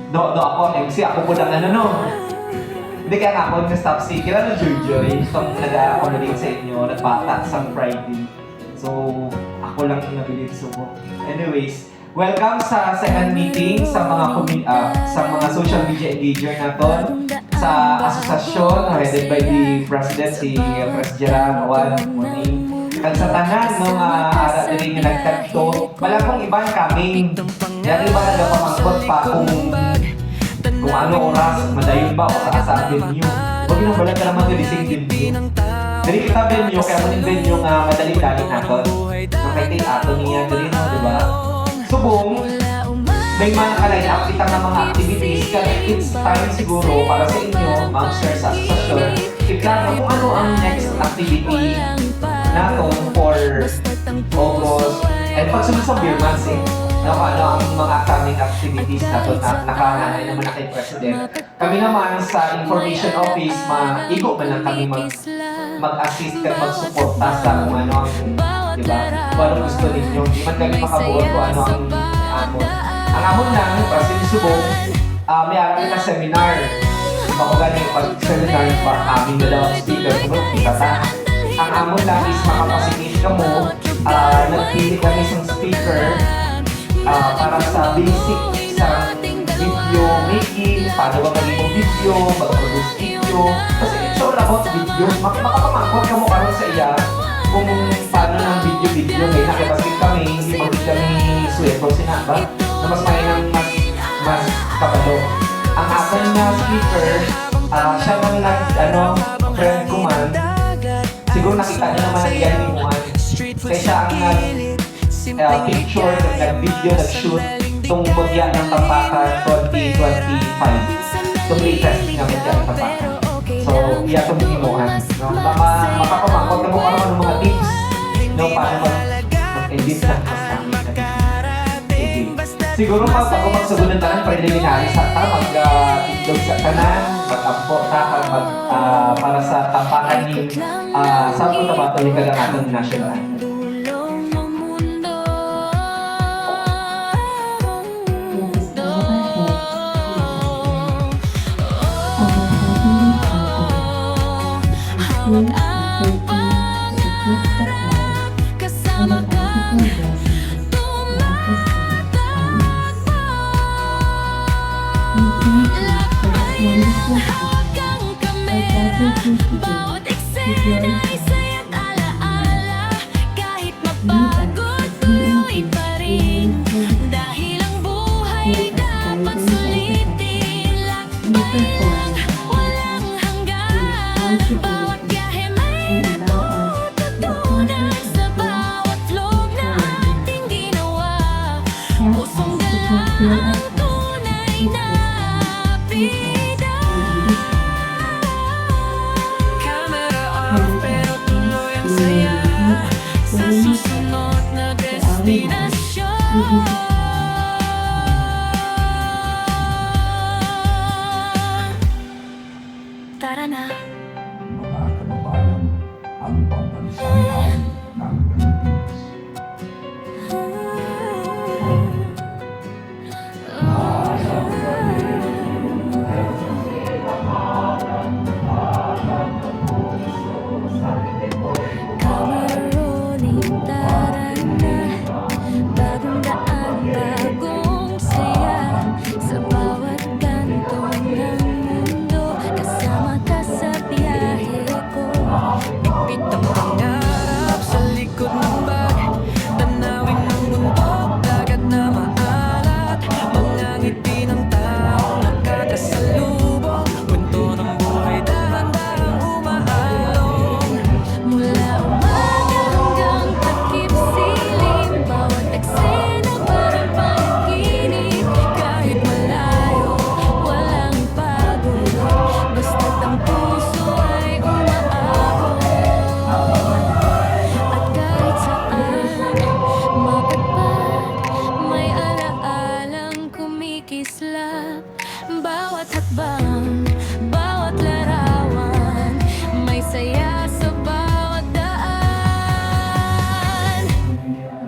Do ako, MC, ako po lang ano, no? Hindi kaya ako nag-stop si Kira ng Joy itong nag-accommodate sa inyo, nagbata sa Friday. So, ako lang yung nabilit subo. Anyways, welcome sa second meeting sa mga social media engager natin sa asosasyon headed by the President, si Pres Gerard Juan Muning. Kag sa tanan ng ara diri nga nagtagto, wala kong iban kami. Yan iba nagpamangkot pa kung ano oras, madayon ba o sa venue. Huwag nang bala ka naman dili sing venue. Dili kita venue, kaya mo yung venue nga madali-dali natin. Nakaitin ato niya dili no, di ba? Subong, may mga ka-line up kita ng mga activities kaya it's time siguro para sa inyo, mga sir sa asosasyon, iplano kung ano ang next activity natin for August. And pagsunod sa beer months na ano ang mga upcoming activities natin na nakahanay naman na kay President. Kami naman sa Information Office, maigo man lang kami mag-assist at mag-suporta sa kung ano ang, di ba? Kung ano gusto ninyo. Di man kami makabuot kung ano ang amon. Ang amon lang, para sinusubong, may araw na seminar. Bako ganyan, pag-seminar, amin na daw ang speaker, kung kita ta. Ang amon lang is makapasitin ka mo, nagpili kami isang speaker para sa basic sa video making, paano ba magiging video, mag-produce video. Kasi it's all about video. Makapamangkot ka mo karon sa iya kung paano ng video. May nakipasin kami, hindi kami sweldo sinaba na mas mainang mas kabalo. Ang akin na speaker, siya nang friend ko man, siguro nakita niyo naman ang iyan ni Juan. Kaya siya ang picture, nag-video, nag-shoot itong mugya ng Tampakan 2025. Itong latest nga mugya ng Tampakan. So, iya itong imuhan. No? Makapamangkot na mo karoon ng mga tips paano mag-edit na mas kami. Siguro pag magsagunan tanan, preliminary sa mag-itlog sa kanan, mag-ampo ta, para sa Tampakan ni sa Cotabato ni Kagangatong National Anthem. Bawat eksena ay saya't alaala. Kahit mapagod, tuloy pa rin. Dahil ang buhay ay dapat sulitin. Lakbay lang, walang hanggan. Bawat biyahe may natututunan. Sa bawat vlog na ating ginawa, pusong dala ang tunay na bida. Sa susunod na destinasyon, tara na. Mga kababayan, ang pambansayan ng Pilipinas.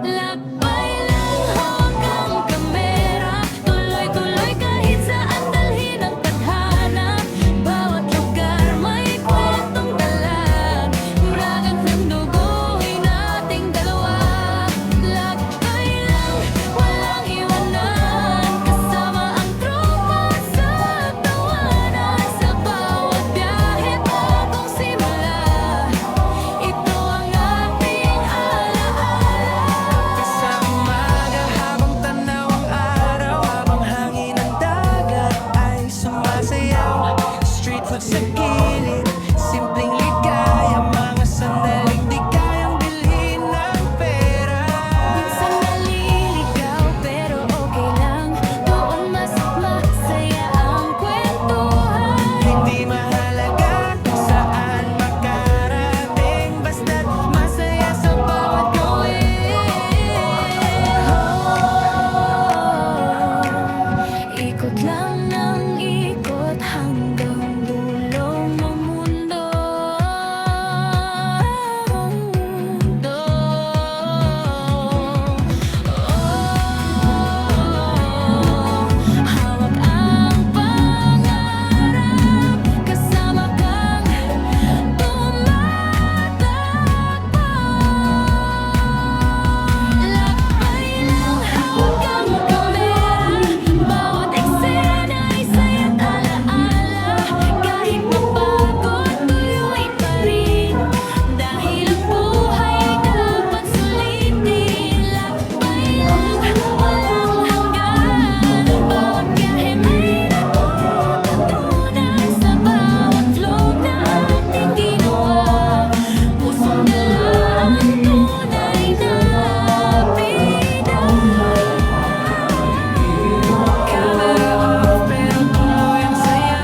Lakbay lang, hawak ang kamera. Tuloy-tuloy kahit saan Ikot lang ng ikot hanggang dulo ng mundo. Hawak ang pangarap, kasama kang tumatakbo. Lakbay lang hanggang kamera, bawat eksena'y saya't alaala. Kahit mapagod, tuloy pa rin, dahil ang buhay ay dapat sulitin. Lakbay lang, walang hanggan, bawat biyahe may natutunan. Sa bawat vlog na ating ginawa, pusong dala ang tunay na bida. Camera off, pero tuloy ang saya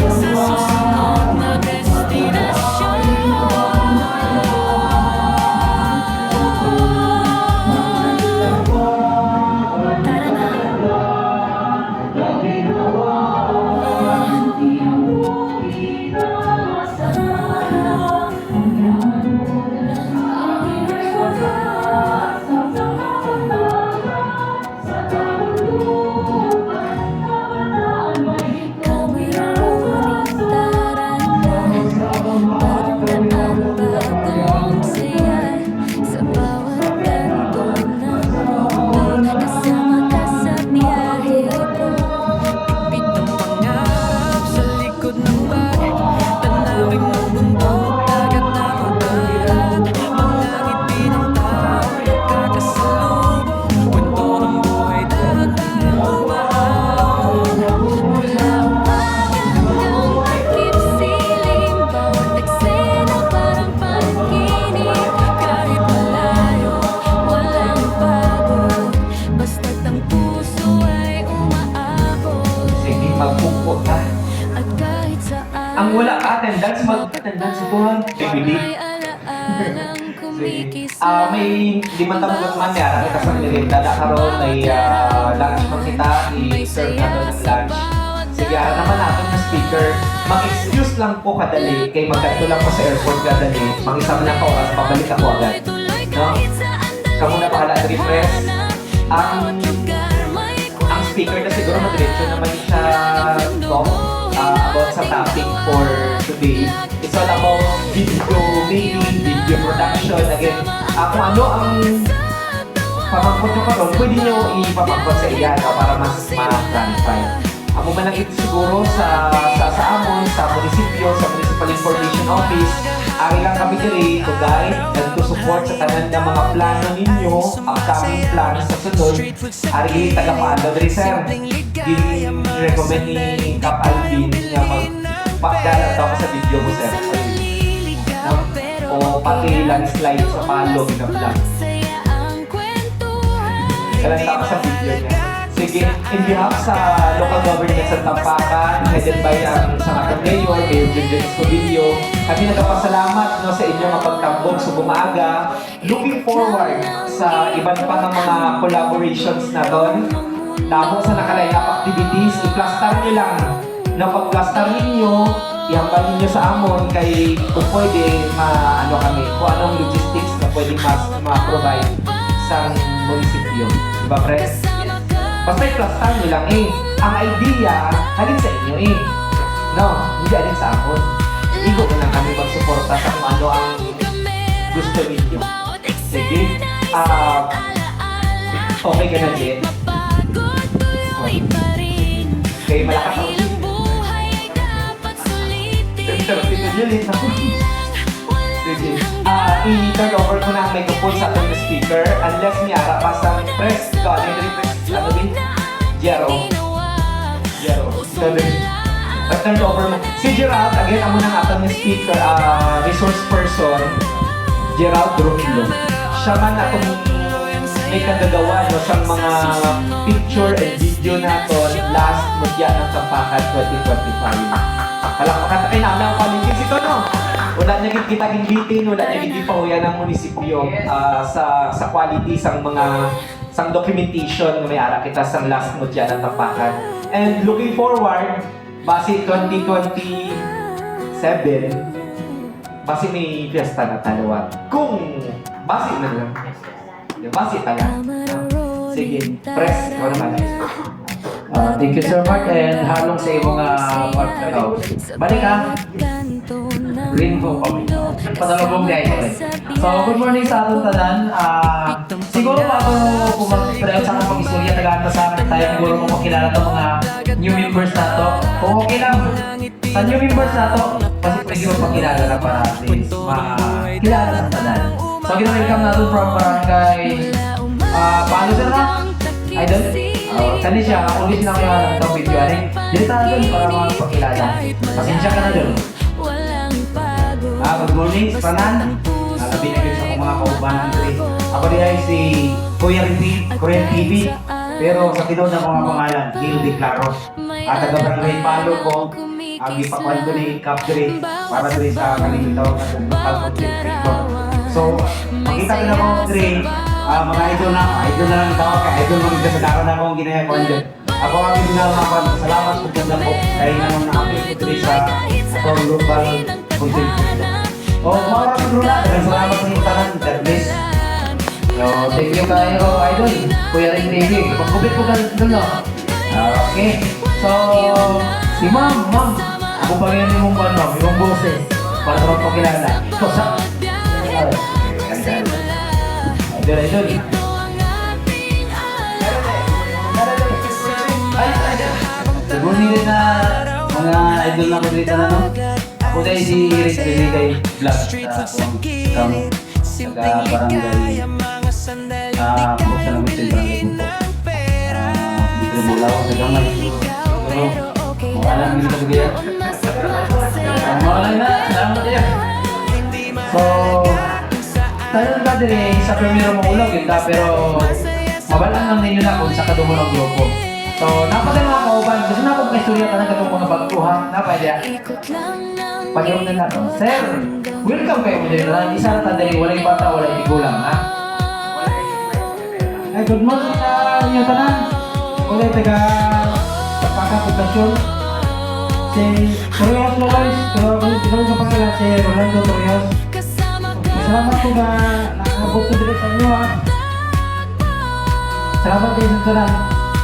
sa susunod na destinasyon. Tara na. Camera rolling, tara na. Tandaan bagong saya sa bawat kanto ng mundo. Kasama ka sa biyahe ko. Pitong pangarap sa likod ng bag, tanawin mo bundok, dagat na mabalat. Mga ngiti ng tao nagkakasalubong, kwento ng buhay dapat tayong dumaan. Mula umaga hanggang takip silim, bawat eksena parang panaginip. Kahit malayo, walang pagod, basta't ang puso ay umaabot. Sige, magpupo ka. At kahit saan Ang wala ka, attendance, mag-attendance ito ha. Bibili. ay alaalang kumikisa. May 5 taong gagman niya, kita sa nilinda na karoon, may lunch pang kita, i-serve na doon ng lunch. Sige, naman natin na speaker. Mag-excuse lang po kadali, kay magkanto lang po sa airport kadali. Mag-isa mo lang po oras, pabalik ako agad. No? Kamu na bahala i-refresh. Ang speaker na siguro madiretso naman siya talk about sa topic for today. It's all about video making, video production. Again, kung ano ang pamangkot nyo karon, pwede nyo ipapangkot sa iyan para mas ma-clarify. Ako man lang ito siguro sa amon, sa munisipyo, sa Municipal Information Office. Ari lang kami diri to guide and to support sa tanan ng mga plano ninyo, upcoming plans sa sunod. Ari taga-paano diri sir. Recommend ni Cap Alvin nga magpagdala daw sa video mo sir. O pati landslide sa palo ng vlog. Kalanta ka sa video niya. Sige, in behalf sa local government sa Tampakan, headed by ang Sangatang Mayor, Mayor Junjun Escobillo, kami nagpapasalamat no, sa inyong mapagtambong sa bumaga. Looking forward sa iban pa ng mga collaborations na doon. Dahil sa nakaline-up activities, i-plaster nyo lang. Na pag-plaster ninyo, ihambal ninyo sa amon kay kung pwede ano kami, kung anong logistics na pwede ma-provide sa munisipyo. Diba, Pres? Basta i-plaster nyo lang Ang idea, halin sa inyo No, hindi halin sa amon. Igo na lang kami magsuporta sa kung ano ang gusto ninyo. Sige, okay ka na, Jen? Kaya malakas ako. Pero pinulit ako. Sige. I-turn over ko na ang microphone sa ating speaker unless niyara pa sa press. Ikaw, ano yung press? Ano din? Jero. Turn over mo. Si Gerald, again, amo na nga atong speaker, resource person, Gerald Drumilo. Siya man atong may kagagawa no, sa mga picture and video naton last mudya ng Tampakan 2025. Palakpakan tayo namin ang qualities ito, no? Wala niya kita gimbitin, wala niya gipahuyan ng munisipyo sa quality sang mga sang documentation na may ara kita sang last mudya ng Tampakan. And looking forward, base 2027, base may fiesta na talawat. Kung base na lang. Base pala. Sige, press. Ikaw naman. Thank you Sir Mark and halong sa imong pagkakaw. Balik ka. Rainbow kami. Pasalubong guys. So good morning sa atong tanan. Siguro bago kumag-present sa akong istorya tagaan sa akin tayo siguro mo makilala ng mga new members na to. Kung okay lang sa new members na to, kasi pwede mo pakilala na para at least makilala sa tanan. So gina-welcome natin from barangay paano sir na? Idol? Kani siya, ulit na kaya ng video ani. Dito na doon para makapagkilala. Pasensya ka na doon. Good morning, Panan. Nabinigay sa akong mga kaubanan dito. Ako din ay si Kuya Korean TV. Pero sa tinawag ng mga pangalan, Gil De Claro. At taga-barangay Palo ko, ang ipakuan ko ni Capture para dito sa kalimitaw na local content creator. So, makita ko na ko dito, mga idol na lang tawag ka, idol mo rin sa karon na akong ginaya ko dyan. Ako ang pinalaman, salamat po ganda po kaya nga nang nakapit ko dito sa akong local content creator. Mga kapag na, salamat sa inyong tanan, God bless. So, thank you kayo, idol. Kuya Ring TV. Pagkubit ko doon, no? Okay. So, si ma'am. Ako pa rin yung mong ma'am, yung boses. Para sa magpakilala. So, sa... Idol. Siguro nila na mga idol na ko dito na, no? Ako dahil si Rick Binigay Vlog sa kami. Taga-barangay buksan namin sa barangay mo po. Dito na mula ako sa gamay. Pero, mawala namin ito bigyan. Mawala na, salamat kayo. So, tayo na din sa primero mong ulog, pero mabalaan lang ninyo na kung sa kadungo ng grupo. So, napatay mga kauban. Gusto na akong kaistorya ka ng katong mga bagkuhang. Napaya. Pag-iwan na natin. Sir, welcome kayo mo dito. Isa na tandali, walay bata, walay tigulang, ha? Ay, good morning sa inyo tanan. Walay taga pagkakapagkasyon. Si Torreos Lopez, pero tinawag sa pangalan si Rolando Torreos. Salamat po na nakabot ko dito sa inyo, ha? Salamat kayo sa tanan.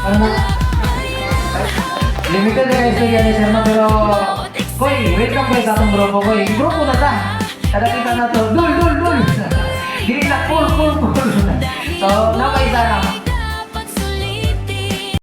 Ano na? Limited na kayo ni Sir, pero Koy, welcome kayo sa atong grupo, Koy. Grupo na ta. Kada kita na to, dul. Dili na, full. So, napay sana.